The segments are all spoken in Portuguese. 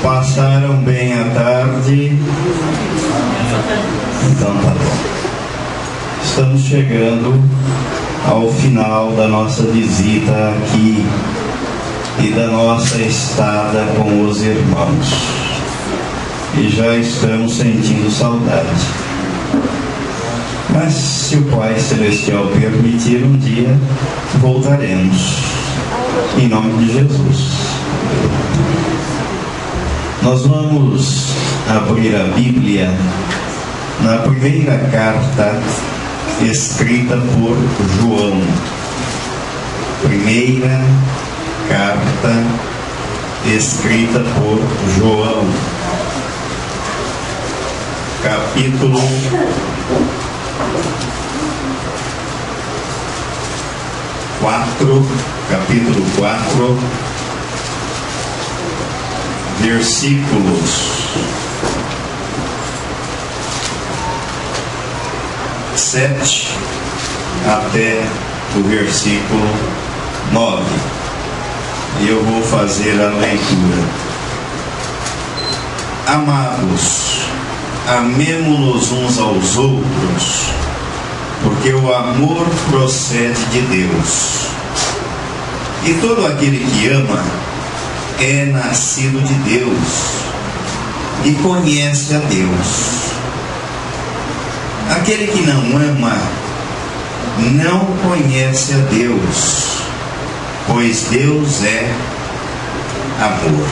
Passaram bem a tarde? Então tá bom. Estamos chegando ao final da nossa visita aqui e da nossa estada com os irmãos. E já estamos sentindo saudade. Mas se o Pai Celestial permitir, um dia voltaremos. Em nome de Jesus. Nós vamos abrir a Bíblia na primeira carta escrita por João. Primeira carta escrita por João. Capítulo 4, versículos 7 até o versículo 9. E eu vou fazer a leitura. Amados, amemo-nos uns aos outros, porque o amor procede de Deus. E todo aquele que ama é nascido de Deus e conhece a Deus. Aquele que não ama não conhece a Deus, pois Deus é amor.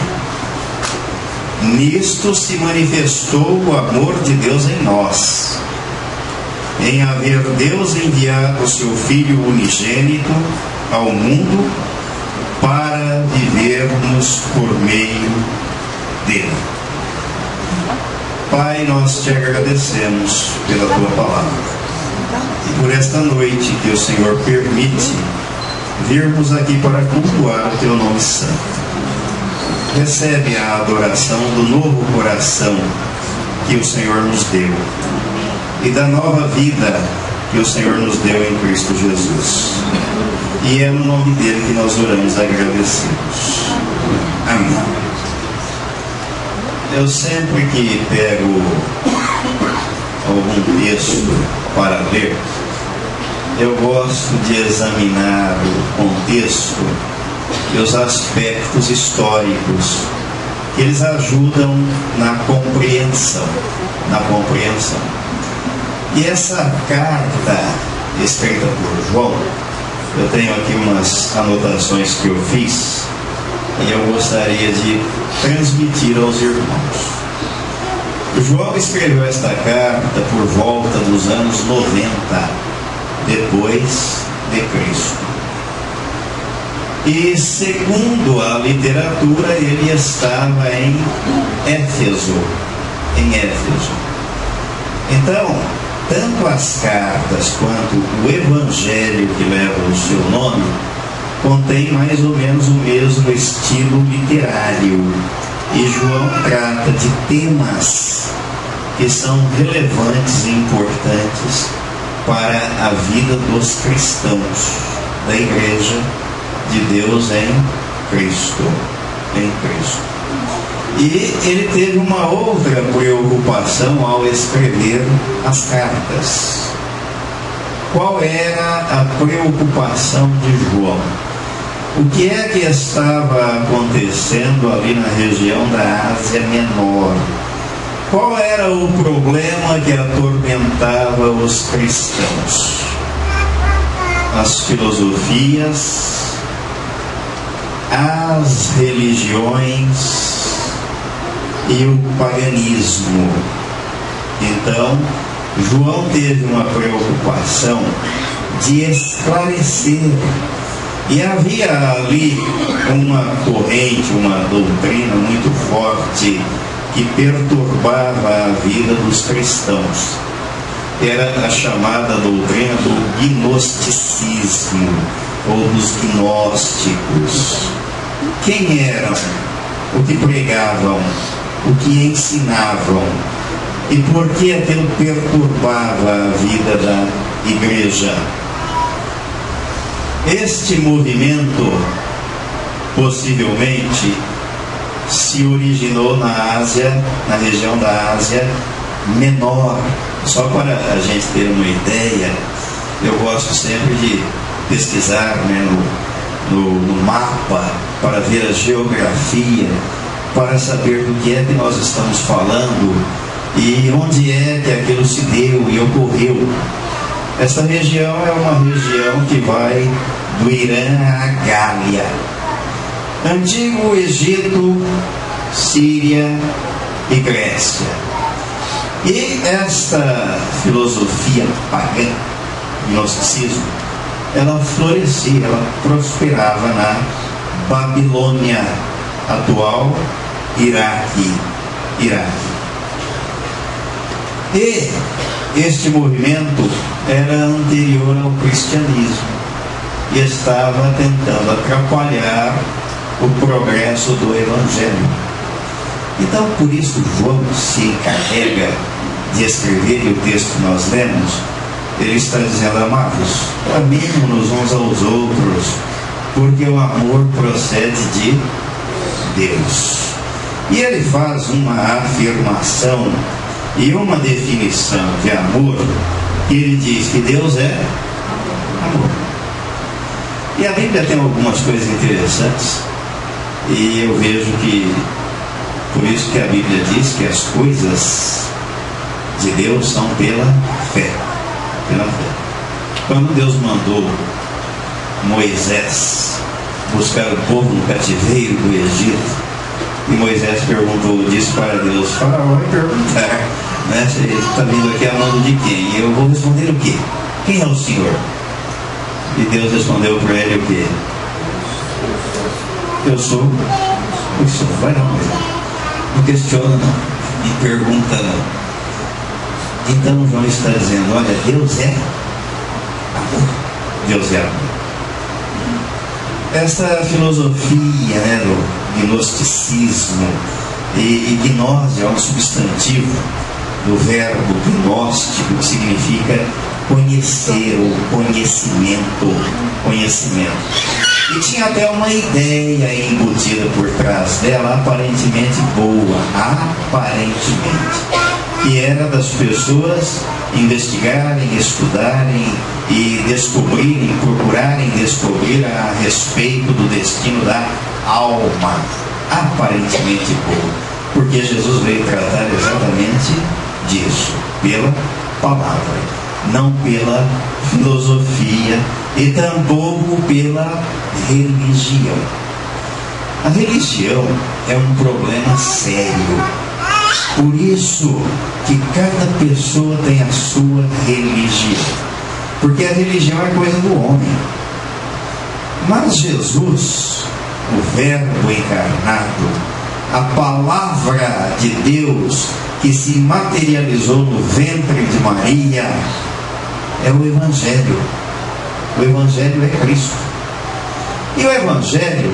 Nisto se manifestou o amor de Deus em nós, em haver Deus enviado o seu Filho unigênito ao mundo para vivermos por meio dele. Pai, nós te agradecemos pela tua palavra e por esta noite que o Senhor permite virmos aqui para cultuar o teu nome santo. Recebe a adoração do novo coração que o Senhor nos deu e da nova vida que o Senhor nos deu em Cristo Jesus. E é no nome dele que nós oramos agradecidos. Amém. Eu sempre que pego algum texto para ler, eu gosto de examinar o contexto e os aspectos históricos que eles ajudam na compreensão. E essa carta escrita por João, eu tenho aqui umas anotações que eu fiz e eu gostaria de transmitir aos irmãos. João escreveu esta carta por volta dos anos 90 depois de Cristo. E segundo a literatura, ele estava em Éfeso. Então, tanto as cartas quanto o evangelho que leva o seu nome contém mais ou menos o mesmo estilo literário. E João trata de temas que são relevantes e importantes para a vida dos cristãos, da igreja de Deus em Cristo. E ele teve uma outra preocupação ao escrever as cartas. Qual era a preocupação de João? O que é que estava acontecendo ali na região da Ásia Menor? Qual era o problema que atormentava os cristãos? As filosofias, as religiões e o paganismo. Então, João teve uma preocupação de esclarecer. E havia ali uma corrente, uma doutrina muito forte que perturbava a vida dos cristãos. Era a chamada doutrina do gnosticismo, ou dos gnósticos. Quem eram? O que pregavam? O que ensinavam? E por que aquilo perturbava a vida da igreja? Este movimento, possivelmente, se originou na Ásia, na região da Ásia Menor. Só para a gente ter uma ideia, eu gosto sempre de pesquisar, né, no mapa, para ver a geografia, para saber do que é que nós estamos falando e onde é que aquilo se deu e ocorreu. Essa região é uma região que vai do Irã à Gália. Antigo Egito, Síria e Grécia. E esta filosofia pagã, gnosticismo, ela florescia, ela prosperava na Babilônia, atual Iraque. E este movimento era anterior ao cristianismo e estava tentando atrapalhar o progresso do Evangelho. Então, por isso, João se encarrega de escrever, e o texto que nós lemos, ele está dizendo: amados, amemo-nos uns aos outros, porque o amor procede de Deus. E ele faz uma afirmação e uma definição de amor, que ele diz que Deus é amor. E a Bíblia tem algumas coisas interessantes, e eu vejo que, por isso que a Bíblia diz que as coisas de Deus são pela fé. Pela fé. Quando Deus mandou Moisés buscar o povo no cativeiro do Egito, e Moisés disse para Deus: Faraó vai perguntar, né, você está vindo aqui a mando de quem? E eu vou responder o quê? Quem é o Senhor? E Deus respondeu para ele o quê? Eu sou o Senhor. Vai não, não questiona não, e pergunta não. Então João está dizendo: olha, Deus é amor. Deus é amor. Essa filosofia, né, do gnosticismo, e gnose é um substantivo do verbo gnóstico, que significa conhecer, ou conhecimento. E tinha até uma ideia embutida por trás dela, aparentemente boa, que era das pessoas investigarem, estudarem e descobrirem, procurarem descobrir a respeito do destino da alma, aparentemente boa, porque Jesus veio tratar exatamente disso, pela palavra, não pela filosofia e tampouco pela religião. A religião é um problema sério. Por isso que cada pessoa tem a sua religião, porque a religião é coisa do homem. Mas Jesus, o Verbo encarnado, a palavra de Deus que se materializou no ventre de Maria, é o Evangelho. O Evangelho é Cristo. E o Evangelho,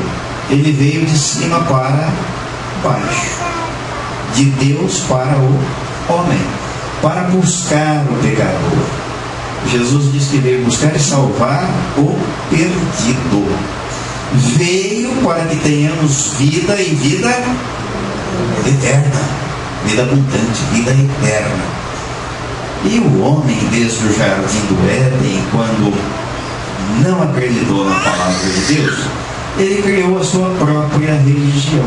ele veio de cima para baixo, de Deus para o homem, para buscar o pecador. Jesus disse que veio buscar e salvar o perdido. Veio para que tenhamos vida, e vida eterna, vida abundante, vida eterna. E o homem, desde o jardim do Éden, quando não acreditou na palavra de Deus, ele criou a sua própria religião.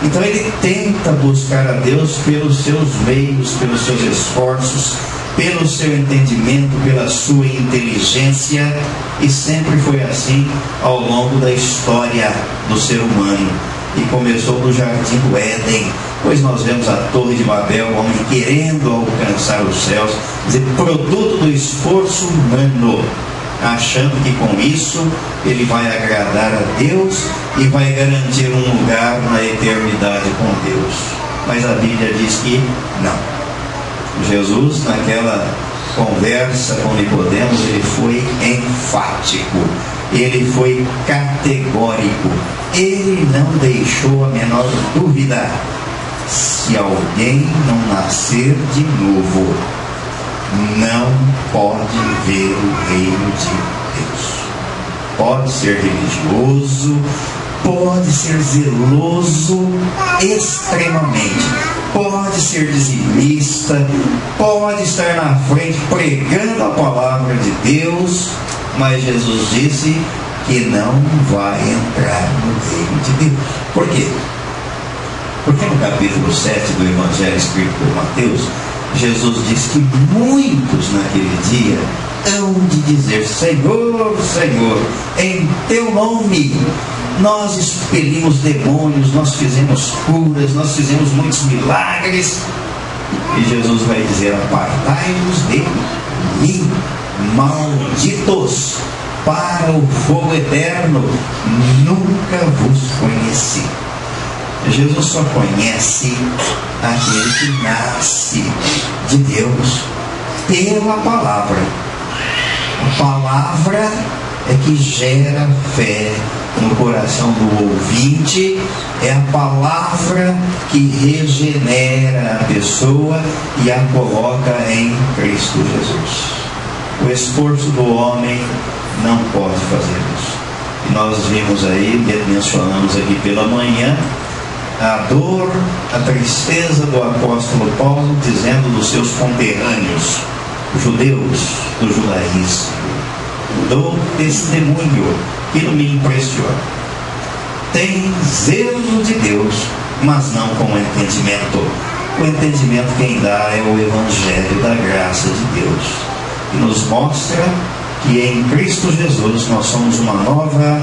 Então ele tenta buscar a Deus pelos seus meios, pelos seus esforços, pelo seu entendimento, pela sua inteligência, e sempre foi assim ao longo da história do ser humano. E começou no jardim do Éden, pois nós vemos a Torre de Babel, o homem querendo alcançar os céus, quer dizer, produto do esforço humano, achando que com isso ele vai agradar a Deus e vai garantir um lugar na eternidade com Deus. Mas a Bíblia diz que não. Jesus, naquela conversa com Nicodemos, ele foi enfático, ele foi categórico, ele não deixou a menor dúvida: se alguém não nascer de novo, não pode ver o reino de Deus. Pode ser religioso, pode ser zeloso extremamente, pode ser dizimista, pode estar na frente pregando a palavra de Deus, mas Jesus disse que não vai entrar no reino de Deus. Por quê? Porque no capítulo 7 do Evangelho escrito por Mateus, Jesus diz que muitos naquele dia hão de dizer: Senhor, Senhor, em teu nome nós expelimos demônios, nós fizemos curas, nós fizemos muitos milagres. E Jesus vai dizer: apartai-vos de mim, malditos, para o fogo eterno, nunca vos conheci. Jesus só conhece aquele que nasce de Deus pela palavra. A palavra é que gera fé no coração do ouvinte, é a palavra que regenera a pessoa e a coloca em Cristo Jesus. O esforço do homem não pode fazer isso. E nós vimos aí, mencionamos aqui pela manhã, a dor, a tristeza do apóstolo Paulo, dizendo dos seus conterrâneos, judeus do judaísmo: dou testemunho que não me impressiona. Tem zelo de Deus, mas não com entendimento. O entendimento quem dá é o Evangelho da graça de Deus, que nos mostra que em Cristo Jesus nós somos uma nova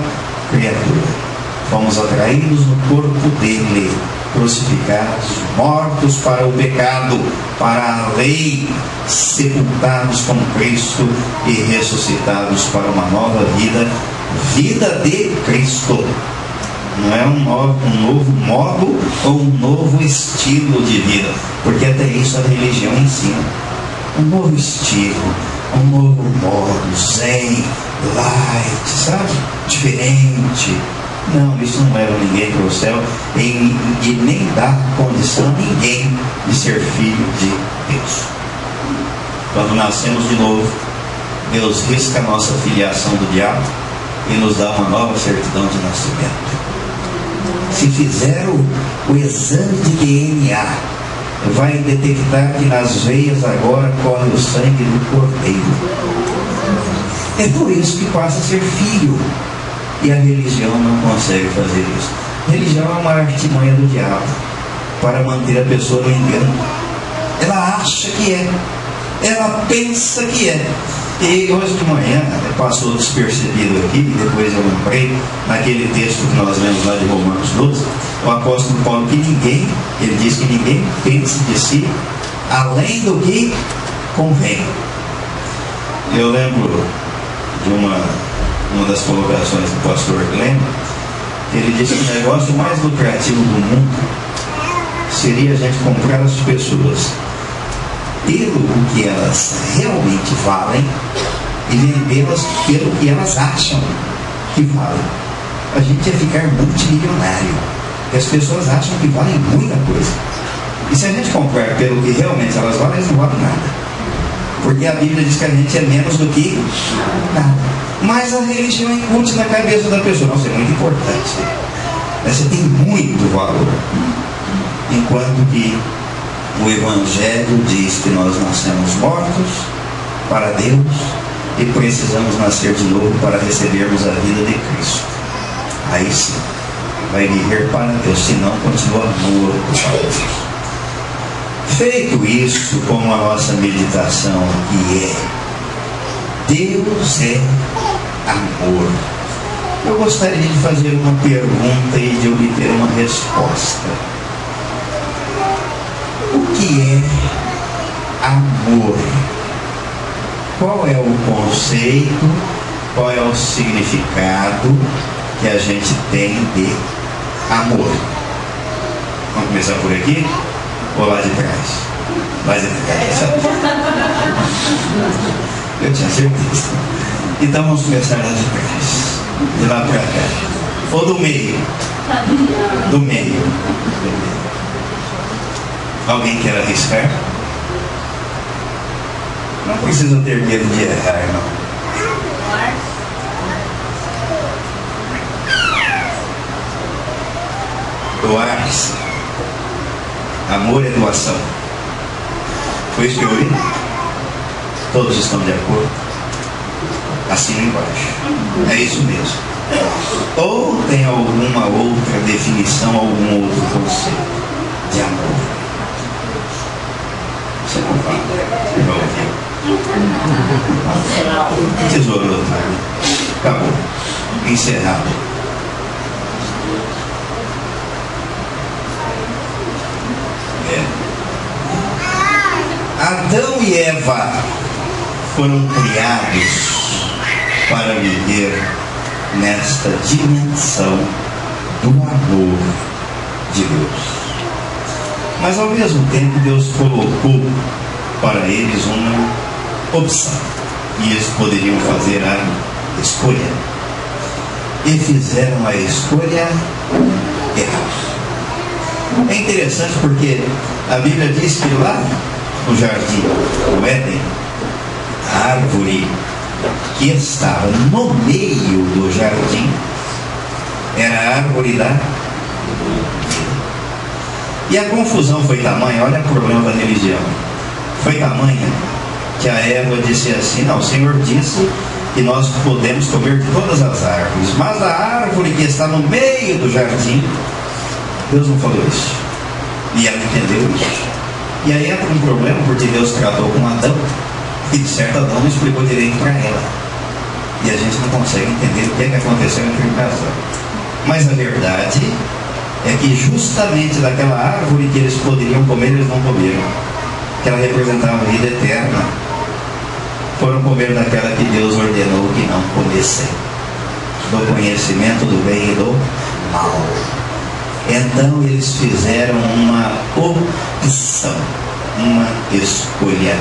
criatura. Fomos atraídos no corpo dele, crucificados, mortos para o pecado, para a lei, sepultados com Cristo e ressuscitados para uma nova vida, vida de Cristo. Não é um novo modo ou um novo estilo de vida, porque até isso a religião ensina. Um novo estilo, um novo modo, zen, light, sabe? Diferente. Não, isso não leva ninguém para o céu e nem dá condição a ninguém de ser filho de Deus. Quando nascemos de novo, Deus risca a nossa filiação do diabo e nos dá uma nova certidão de nascimento. Se fizer o exame de DNA, vai detectar que nas veias agora corre o sangue do cordeiro. É por isso que passa a ser filho. E a religião não consegue fazer isso. A religião é uma artimanha do diabo para manter a pessoa no engano. Ela acha que é, ela pensa que é. E hoje de manhã passou despercebido aqui, e depois eu lembrei naquele texto que nós lemos lá de Romanos 12, o apóstolo Paulo, que ele diz que ninguém pense de si além do que convém. Eu lembro de uma das colocações do pastor Glenn, que ele disse que o negócio mais lucrativo do mundo seria a gente comprar as pessoas pelo que elas realmente valem e vendê-las pelo que elas acham que valem. A gente ia ficar multimilionário, porque as pessoas acham que valem muita coisa. E se a gente comprar pelo que realmente elas valem, elas não valem nada. Porque a Bíblia diz que a gente é menos do que nada. Mas a religião incute na cabeça da pessoa: nossa, é muito importante, você tem muito valor. Enquanto que o Evangelho diz que nós nascemos mortos para Deus e precisamos nascer de novo para recebermos a vida de Cristo. Aí sim, vai viver para Deus, senão continua morto para Deus. Feito isso, como a nossa meditação aqui Deus é amor. Eu gostaria de fazer uma pergunta e de obter uma resposta. O que é amor? Qual é o conceito, qual é o significado que a gente tem de amor? Vamos começar por aqui ou lá de trás? Lá de trás. Eu tinha certeza. Então vamos começar lá de trás, de lá para cá. Ou do meio? Do meio. Alguém quer arriscar? Não precisa ter medo de errar, não. Doar-se. Amor é doação. Foi isso que eu ouvi? Todos estão de acordo? Assina embaixo. É isso mesmo. Ou tem alguma outra definição, algum outro conceito de amor? Você não fala. Você já ouviu. Tesouro, acabou. Encerrado. Adão e Eva foram criados para viver nesta dimensão do amor de Deus. Mas ao mesmo tempo Deus colocou para eles uma opção. E eles poderiam fazer a escolha. E fizeram a escolha errada. É interessante porque a Bíblia diz que lá no jardim do Éden, a árvore que estava no meio do jardim era a árvore da vida. E a confusão foi tamanha, olha o problema da religião, foi tamanha que a Eva disse assim: não, o Senhor disse que nós podemos comer de todas as árvores, mas a árvore que está no meio do jardim, Deus não falou isso. E ela entendeu isso. E aí entra um problema, porque Deus tratou com Adão, e de certo Adão não explicou direito para ela. E a gente não consegue entender o que é que aconteceu entre o casal. Mas a verdade é que justamente daquela árvore que eles poderiam comer, eles não comeram. Que ela representava a vida eterna. Foram comer daquela que Deus ordenou que não comessem. Do conhecimento do bem e do mal. Então eles fizeram uma opção, uma escolha,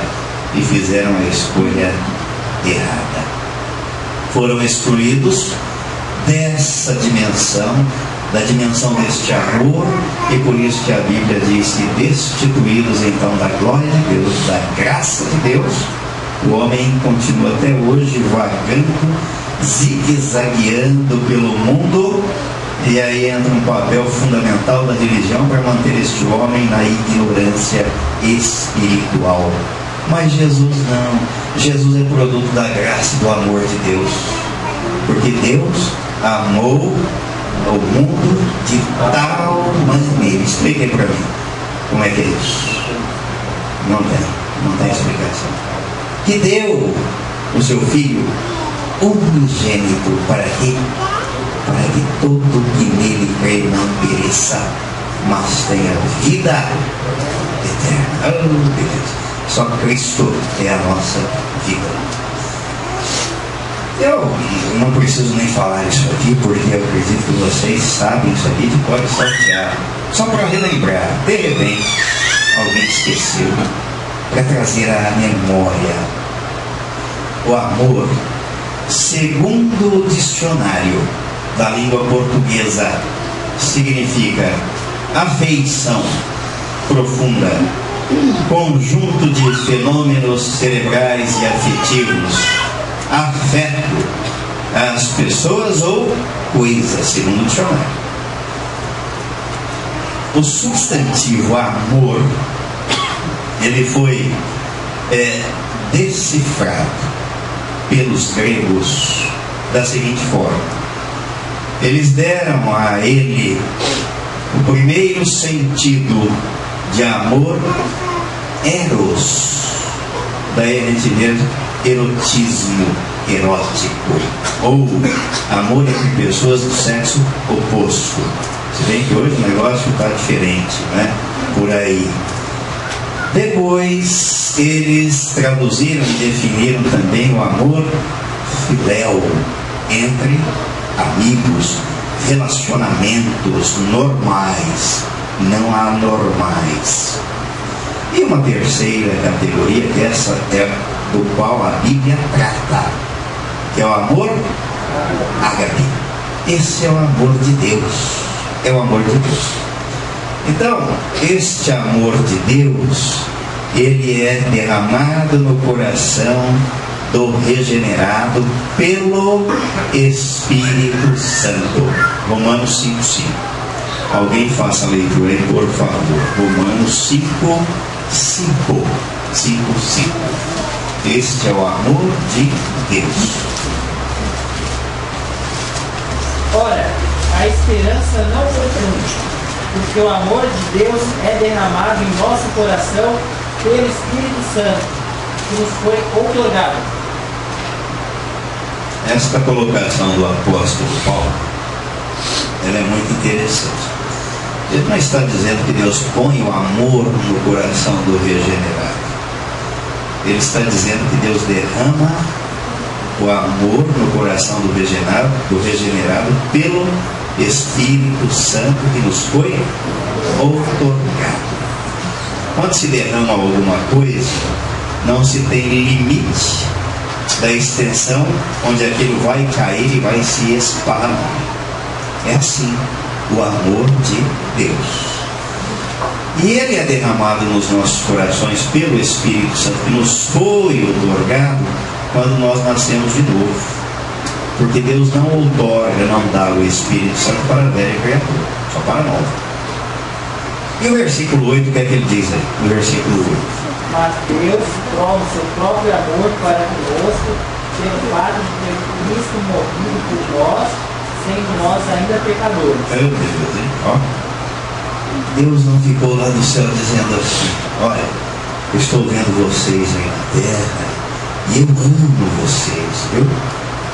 e fizeram a escolha errada. Foram excluídos dessa dimensão, da dimensão deste amor, e por isso que a Bíblia diz que destituídos então da glória de Deus, da graça de Deus, o homem continua até hoje vagando, zigue-zagueando pelo mundo. E aí entra um papel fundamental da religião para manter este homem na ignorância espiritual. Mas Jesus não. Jesus é produto da graça e do amor de Deus. Porque Deus amou o mundo de tal maneira. Expliquem para mim como é que é isso. Não tem explicação. Que deu o seu Filho unigênito para quê? Para que todo que nele crê não pereça, mas tenha vida eterna. Oh, Deus. Só Cristo é a nossa vida. Eu não preciso nem falar isso aqui, porque eu acredito que vocês sabem isso aqui de cor e salteado. Só para relembrar, de repente, alguém esqueceu, para trazer à memória. O amor, segundo o dicionário da língua portuguesa, significa afeição profunda, conjunto de fenômenos cerebrais e afetivos, afeto às pessoas ou coisas, segundo o dicionário. O substantivo amor, ele foi decifrado pelos gregos da seguinte forma: eles deram a ele o primeiro sentido de amor, eros, daí a gente vê erotismo, erótico, ou amor entre pessoas do sexo oposto. Se bem que hoje o negócio está diferente, né? Por aí. Depois eles traduziram e definiram também o amor filéu, entre amigos, relacionamentos normais, não anormais. E uma terceira categoria, que essa é do qual a Bíblia trata, que é o amor ágape. Esse é o amor de Deus, é o amor de Deus. Então, este amor de Deus, ele é derramado no coração do regenerado pelo Espírito Santo. Romanos 5,5. Alguém faça a leitura aí, por favor. Romanos 5, 5. Este é o amor de Deus. Ora, a esperança não confunde, porque o amor de Deus é derramado em nosso coração pelo Espírito Santo, que nos foi outorgado. Esta colocação do apóstolo Paulo, ela é muito interessante. Ele não está dizendo que Deus põe o amor no coração do regenerado. Ele está dizendo que Deus derrama o amor no coração do regenerado pelo Espírito Santo que nos foi outorgado. Quando se derrama alguma coisa, não se tem limite da extensão onde aquilo vai cair e vai se esparramar. É assim o amor de Deus. E ele é derramado nos nossos corações pelo Espírito Santo que nos foi outorgado quando nós nascemos de novo. Porque Deus não outorga, não dá o Espírito Santo para a velha criatura, só para a nova. E o versículo 8, o que é que ele diz aí? No versículo 8. Mas Deus prova o seu próprio amor para conosco, pelo fato de ter Cristo morrido por nós, sendo nós ainda pecadores. Meu Deus, hein? Ó. Deus não ficou lá no céu dizendo assim: olha, eu estou vendo vocês aí na terra e eu amo vocês, viu?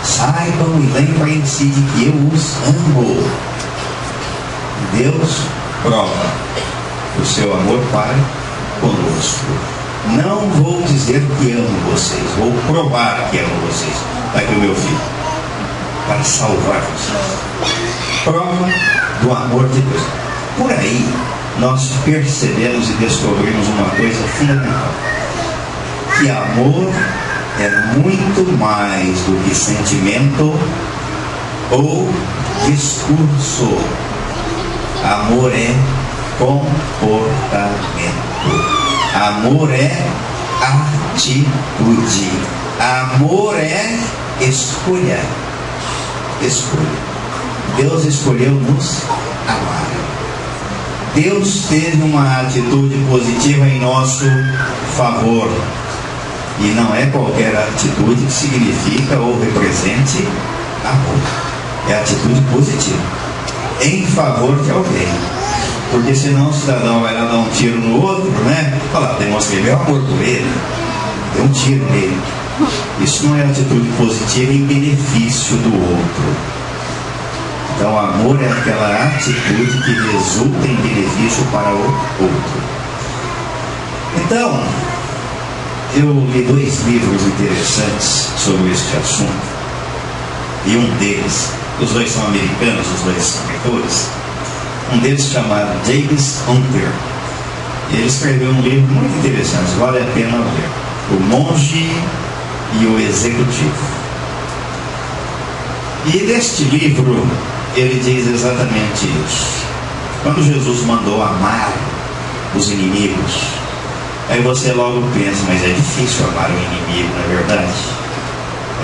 Saibam e lembrem-se de que eu os amo. Deus prova o seu amor para conosco. Não vou dizer que amo vocês, vou provar que amo vocês. Está aqui o meu filho, para salvar vocês. Prova do amor de Deus. Por aí, nós percebemos e descobrimos uma coisa fundamental: que amor é muito mais do que sentimento ou discurso. Amor é comportamento. Amor é atitude. Amor é escolha. Escolha. Deus escolheu nos amar. Deus teve uma atitude positiva em nosso favor. E não é qualquer atitude que significa ou represente amor. É atitude positiva em favor de alguém. Porque senão o cidadão vai lá dar um tiro no outro, né? Fala, demonstrei meu amor por ele, deu um tiro nele. Isso não é atitude positiva em benefício do outro. Então, amor é aquela atitude que resulta em benefício para o outro. Então, eu li 2 livros interessantes sobre este assunto. E um deles, os dois são americanos, os dois escritores. Um deles chamado James Hunter. Ele escreveu um livro muito interessante, vale a pena ler: O Monge e o Executivo. E neste livro ele diz exatamente isso. Quando Jesus mandou amar os inimigos, aí você logo pensa, mas é difícil amar um inimigo, não é verdade?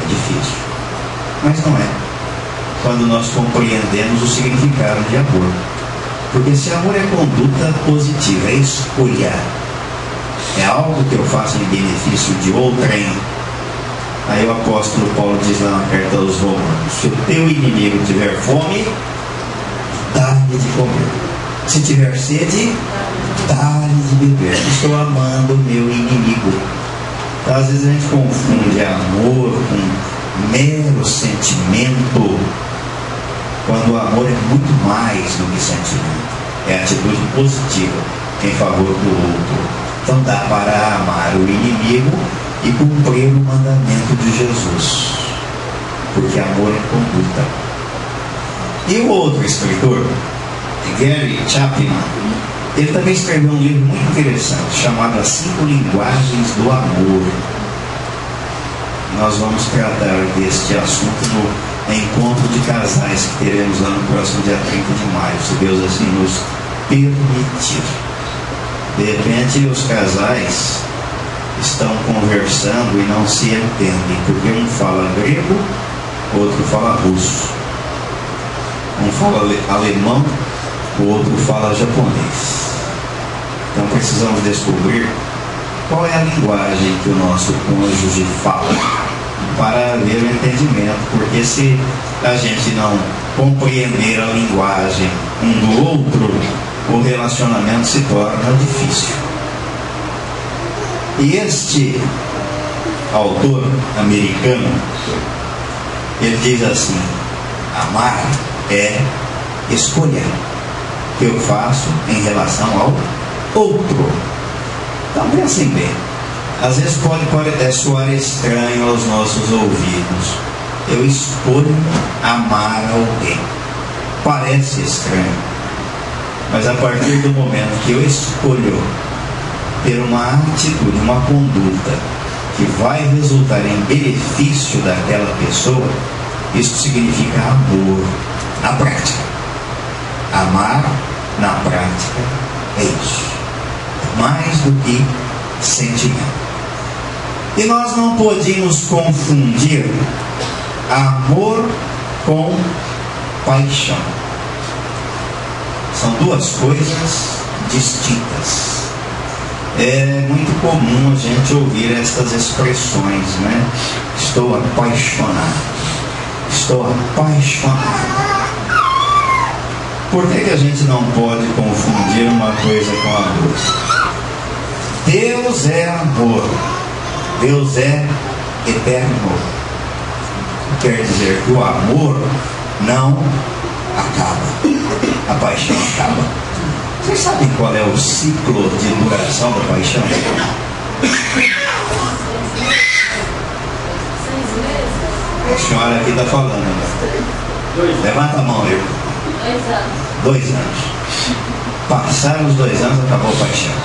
É difícil. Mas não é. Quando nós compreendemos o significado de amor. Porque se amor é conduta positiva, é escolha, é algo que eu faço em benefício de outrem. Aí o apóstolo Paulo diz lá na carta aos Romanos: se o teu inimigo tiver fome, dá-lhe de comer. Se tiver sede, dá-lhe de beber. Estou amando o meu inimigo. Então, às vezes a gente confunde amor com mero sentimento, quando o amor é muito mais do que sentimento. É atitude positiva em favor do outro. Então dá para amar o inimigo e cumprir o mandamento de Jesus, porque amor é conduta. E o outro escritor, Gary Chapman, ele também escreveu um livro muito interessante chamado As 5 Linguagens do Amor. Nós vamos tratar deste assunto no encontro de casais que teremos lá no próximo dia 30 de maio, se Deus assim nos permitir. De repente os casais estão conversando e não se entendem, porque um fala grego, outro fala russo, um fala alemão, o outro fala japonês. Então precisamos descobrir qual é a linguagem que o nosso cônjuge fala, para ver o entendimento, porque se a gente não compreender a linguagem um do outro, o relacionamento se torna difícil. E este autor americano, ele diz assim: amar é escolha que eu faço em relação ao outro. Então pensem bem, às vezes pode soar estranho aos nossos ouvidos. Eu escolho amar alguém. Parece estranho, mas a partir do momento que eu escolho ter uma atitude, uma conduta que vai resultar em benefício daquela pessoa, isso significa amor na prática. Amar na prática é isso, mais do que sentimento. E nós não podemos confundir amor com paixão. São duas coisas distintas. É muito comum a gente ouvir essas expressões, né? Estou apaixonado. Estou apaixonado. Por que a gente não pode confundir uma coisa com a outra? Deus é amor. Deus é eterno. Quer dizer que o amor não acaba. A paixão acaba. Vocês sabem qual é o ciclo de duração da paixão? 6 meses. A senhora aqui está falando, né? Levanta a mão aí. 2 anos. 2 anos. Passaram os 2 anos, acabou a paixão.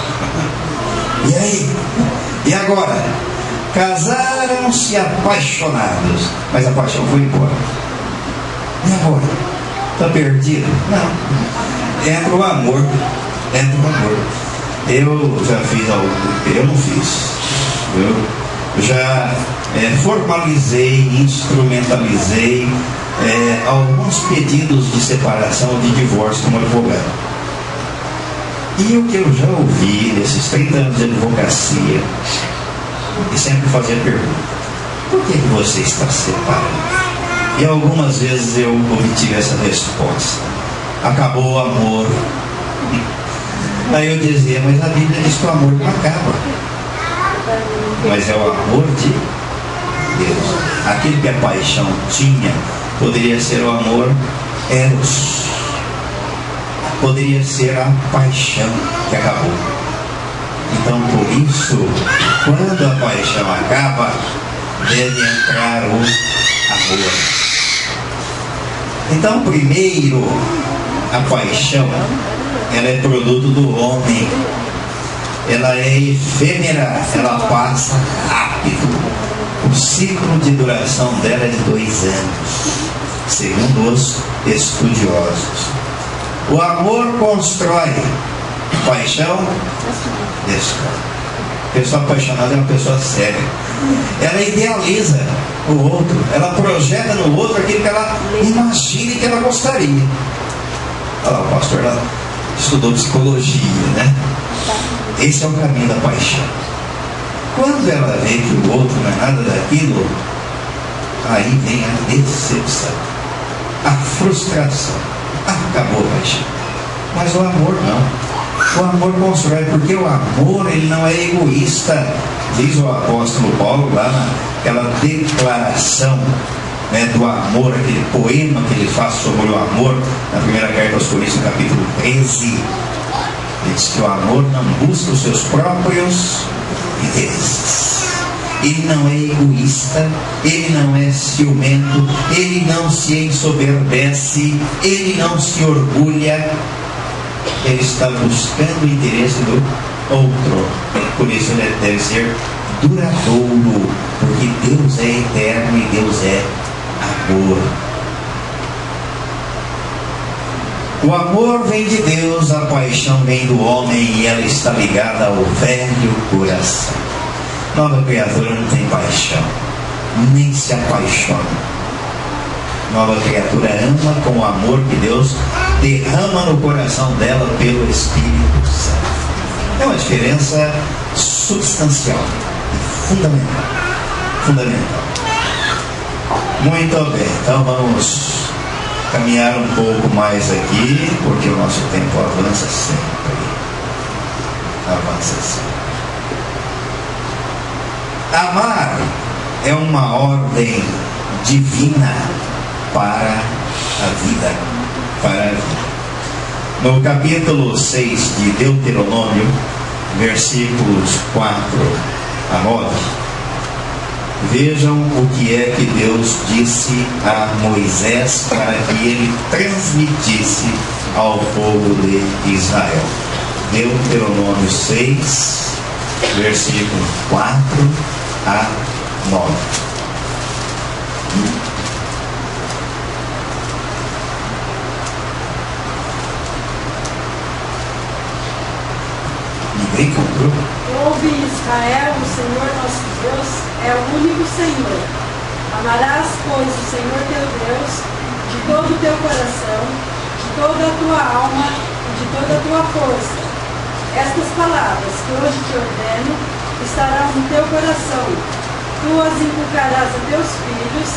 E aí? E agora? Casaram-se apaixonados, mas a paixão foi embora. E agora? Está perdido? Não. Entra o amor. Entra o amor. Eu já fiz algo. Eu não fiz. Eu já formalizei, instrumentalizei alguns pedidos de separação ou de divórcio como advogado. E o que eu já ouvi nesses 30 anos de advocacia, e sempre fazia pergunta: por que você está separado? E algumas vezes eu obtive essa resposta: acabou o amor. Aí eu dizia: mas a Bíblia diz que o amor não acaba. Mas é o amor de Deus. Aquilo que a paixão tinha poderia ser o amor eros, poderia ser a paixão que acabou. Então, por isso, quando a paixão acaba, deve entrar o amor. Então, primeiro, a paixão, ela é produto do homem. Ela é efêmera, ela passa rápido. O ciclo de duração dela é de 2 anos, segundo os estudiosos. O amor constrói, a paixão destrói. A pessoa apaixonada é uma pessoa séria. Ela idealiza o outro, ela projeta no outro aquilo que ela imagina que ela gostaria. Olha lá, o pastor lá estudou psicologia, né? Esse é o caminho da paixão. Quando ela vê que o outro não é nada daquilo, aí vem a decepção, a frustração. Acabou a paixão. Mas o amor não. O amor constrói, porque o amor, ele não é egoísta. Diz o apóstolo Paulo lá naquela declaração, né, do amor, aquele poema que ele faz sobre o amor na primeira carta aos Coríntios, capítulo 13. Ele diz que o amor não busca os seus próprios interesses. Ele não é egoísta, ele não é ciumento, ele não se ensoberbece, ele não se orgulha. Ele está buscando o interesse do outro. Por isso ele deve ser duradouro, porque Deus é eterno e Deus é amor. O amor vem de Deus, a paixão vem do homem, e ela está ligada ao velho coração. Nova criatura não tem paixão, nem se apaixona. nova criatura ama com o amor que Deus derrama no coração dela pelo Espírito Santo. É uma diferença substancial e fundamental. Fundamental. Muito bem, então vamos caminhar um pouco mais aqui, porque o nosso tempo avança sempre. Avança sempre. Amar é uma ordem divina para a vida. Para a vida. No capítulo 6 de Deuteronômio, versículos 4 a 9, vejam o que é que Deus disse a Moisés para que ele transmitisse ao povo de Israel. Deuteronômio 6, versículos 4 a 9. Ninguém comprou? Ouve Israel, o Senhor nosso Deus é o único Senhor. Amarás, pois, o Senhor teu Deus de todo o teu coração, de toda a tua alma e de toda a tua força. Estas palavras que hoje te ordeno estarão no teu coração. Tu as inculcarás a teus filhos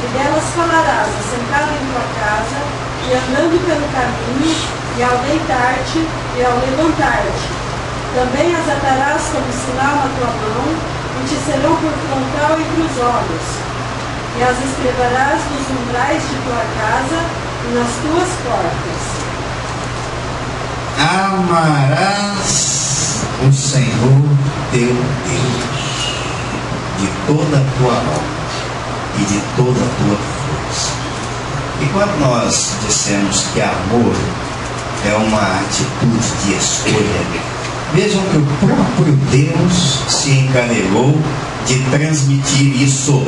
e delas falarás assentado em tua casa e andando pelo caminho e ao deitar-te e ao levantar-te. Também as atarás como sinal na tua mão, e te serão por frontal entre os olhos. E as escreverás nos umbrais de tua casa e nas tuas portas. Amarás o Senhor teu Deus de toda a tua alma e de toda a tua força. E quando nós dissemos que amor é uma atitude de escolha, vejam que o próprio Deus se encarregou de transmitir isso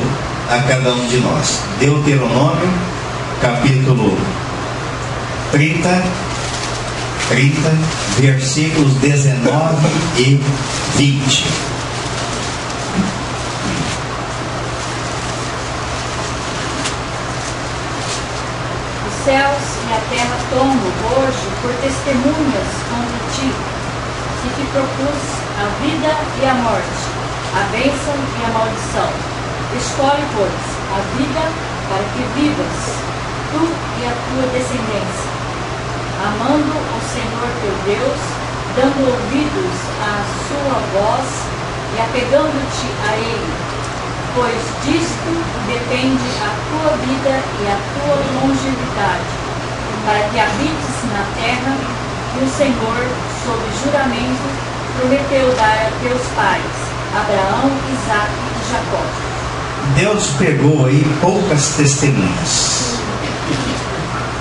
a cada um de nós. Deuteronômio, capítulo 30, versículos 19 e 20. Os céus e a terra tomam hoje por testemunhas contra ti, que te propus a vida e a morte, a bênção e a maldição. Escolhe, pois, a vida para que vivas, tu e a tua descendência, amando o Senhor teu Deus, dando ouvidos à sua voz e apegando-te a Ele, pois disto depende a tua vida e a tua longevidade, para que habites na terra que o Senhor, sob juramento, prometeu dar a teus pais, Abraão, Isaque e Jacó. Deus pegou aí poucas testemunhas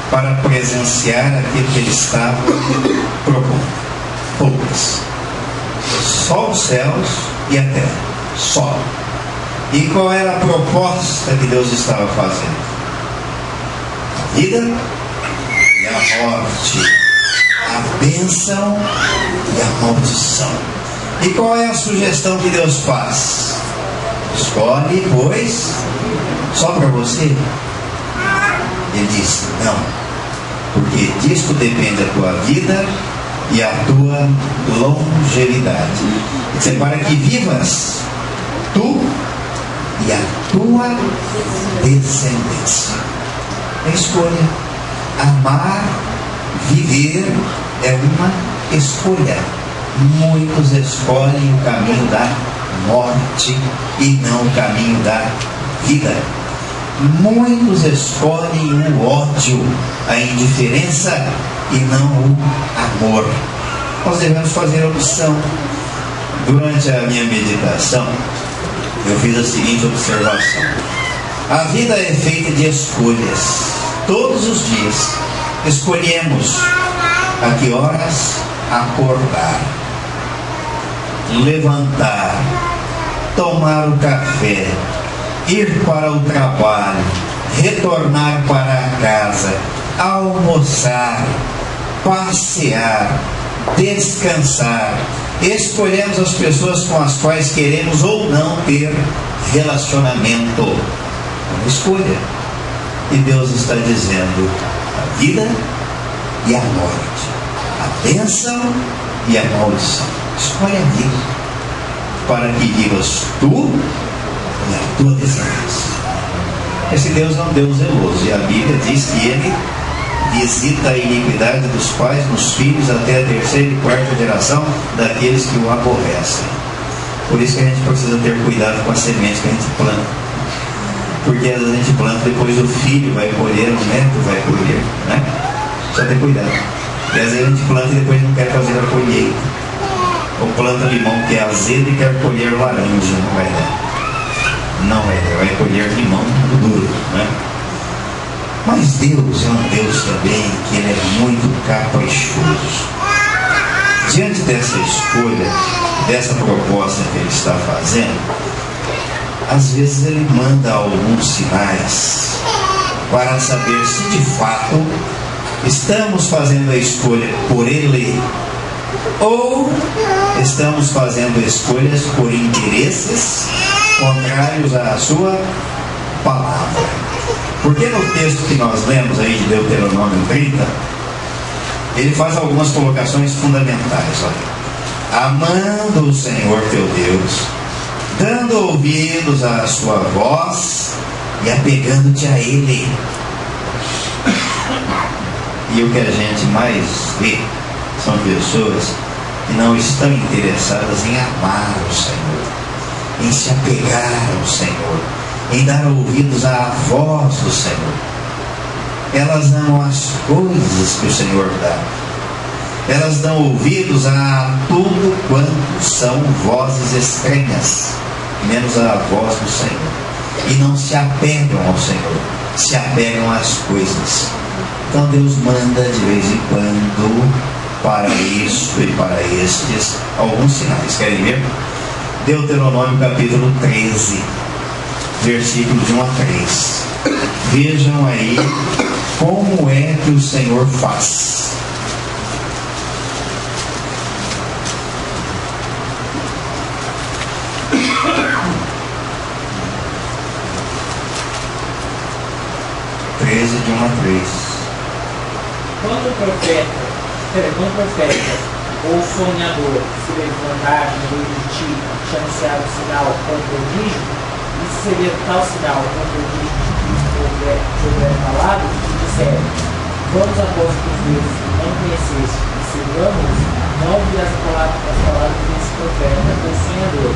para presenciar aquilo que ele estava propondo. Poucas. Só os céus e a terra. Só. E qual era a proposta que Deus estava fazendo? A vida e a morte. A bênção e a maldição. E qual é a sugestão que Deus faz? Escolhe, pois, só para você. Ele diz, não, porque disto depende a tua vida e a tua longevidade. Ele diz, para que vivas tu e a tua descendência. É escolha. Amar, viver é uma escolha. Muitos escolhem o caminho da morte e não o caminho da vida. Muitos escolhem o ódio, a indiferença e não o amor. Nós devemos fazer a opção. Durante a minha meditação, eu fiz a seguinte observação: a vida é feita de escolhas. Todos os dias escolhemos a que horas acordar, levantar, tomar o café, ir para o trabalho, retornar para a casa, almoçar, passear, descansar. Escolhemos as pessoas com as quais queremos ou não ter relacionamento. É uma escolha. E Deus está dizendo: a vida e a morte, a bênção e a maldição. Escolhe a vida, para que vivas tu e a tua descendência. Esse Deus é um Deus zeloso, e a Bíblia diz que Ele visita a iniquidade dos pais nos filhos até a terceira e quarta geração daqueles que o aborrecem. Por isso que a gente precisa ter cuidado com a semente que a gente planta, porque às vezes a gente planta, depois o filho vai colher, o neto vai colher, né? Só ter cuidado. E às vezes a gente planta e depois não quer fazer a colheita, ou planta limão que é azedo e quer colher laranja. Não vai dar, vai colher limão duro, né? Mas Deus é um Deus também que Ele é muito caprichoso. Diante dessa escolha, dessa proposta que Ele está fazendo, às vezes Ele manda alguns sinais para saber se de fato estamos fazendo a escolha por Ele ou estamos fazendo escolhas por interesses contrários à sua palavra. Porque no texto que nós lemos aí de Deuteronômio 30, ele faz algumas colocações fundamentais. Olha: amando o Senhor teu Deus, dando ouvidos à sua voz e apegando-te a Ele. E o que a gente mais vê são pessoas que não estão interessadas em amar o Senhor, em se apegar ao Senhor, em dar ouvidos à voz do Senhor. Elas amam as coisas que o Senhor dá. Elas dão ouvidos a tudo quanto são vozes estranhas, menos a voz do Senhor. E não se apegam ao Senhor, se apegam às coisas. Então Deus manda de vez em quando para isso e para estes alguns sinais. Querem ver? Deuteronômio capítulo 13, versículos de 1 a 3. Vejam aí como é que o Senhor faz. De 1 a 3. Quando o profeta ou sonhador se levantar no meio de ti e te anunciar o sinal com prodígio, e se seria tal sinal com prodígio que houver falado, e disser: vamos após os deuses que não conheceste e sigamos, não ouvirás as palavras desse profeta ou sonhador.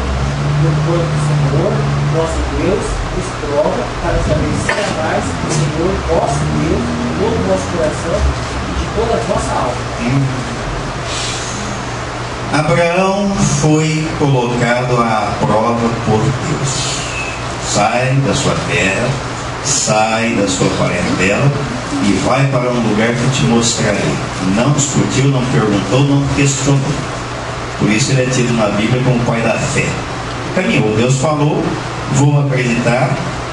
Porquanto o Senhor, nosso Deus, nos prova para saber se amais o Senhor, vosso Deus, de todo o vosso coração e de toda a vossa alma. Abraão foi colocado à prova por Deus. Sai da sua terra, sai da sua parentela e vai para um lugar que te mostrarei. Não discutiu, não perguntou, não questionou. Por isso ele é tido na Bíblia como o pai da fé. Caminhou, Deus falou, vou acreditar